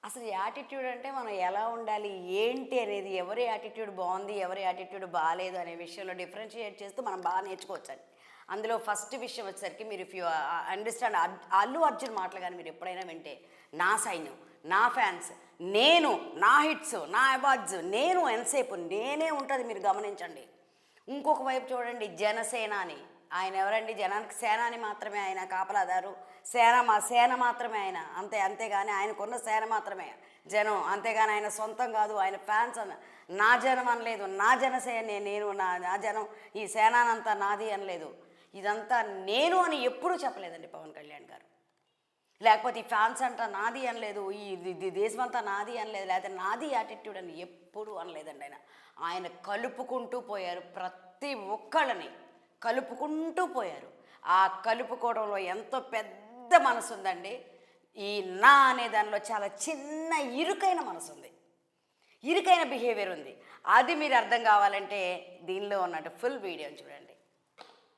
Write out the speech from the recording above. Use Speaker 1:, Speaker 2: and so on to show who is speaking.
Speaker 1: అసలు యాటిట్యూడ్ అంటే మనం ఎలా ఉండాలి, ఏంటి అనేది, ఎవరి యాటిట్యూడ్ బాగుంది, ఎవరి యాటిట్యూడ్ బాగాలేదు అనే విషయంలో డిఫరెన్షియేట్ చేస్తూ మనం బాగా నేర్చుకోవచ్చండి. అందులో ఫస్ట్ విషయం వచ్చేసరికి మీరు if you understand Allu Arjun మాటలు కానీ మీరు ఎప్పుడైనా వింటే, నా సైన్యం, నా ఫ్యాన్స్, నేను, నా హిట్స్, నా అవార్డ్స్, నేను ఎంతసేపు నేనే ఉంటుంది మీరు గమనించండి. ఇంకొక వైపు చూడండి జనసేనాని, ఆయన ఎవరండి? జనానికి సేనాని మాత్రమే ఆయన, కాపలాదారు సేన మాత్రమే ఆయన, అంతేగాని ఆయనకున్న సేన మాత్రమే జనం, అంతేగాని ఆయన సొంతం కాదు, ఆయన ఫ్యాన్స్ నా జనం అనలేదు, నా జనసేన నేను, నా జనం ఈ సేనానంతా నాది అనలేదు. ఇదంతా నేను అని ఎప్పుడూ చెప్పలేదండి పవన్ కళ్యాణ్ గారు. లేకపోతే ఈ ఫ్యాన్స్ అంతా నాది అనలేదు, ఈ దేశం అంతా నాది అనలేదు, లేకపోతే నాది యాటిట్యూడ్ అని ఎప్పుడూ అనలేదండి. ఆయన కలుపుకుంటూ పోయారు, ప్రతి ఒక్కళ్ళని కలుపుకుంటూ పోయారు. ఆ కలుపుకోవడంలో ఎంతో పెద్ద మనసు ఉందండి. ఈ నా అనే దానిలో చాలా చిన్న ఇరుకైన మనసు ఉంది, ఇరుకైన బిహేవియర్ ఉంది. అది మీరు అర్థం కావాలంటే దీనిలో ఉన్నట్టు ఫుల్ వీడియోని చూడండి.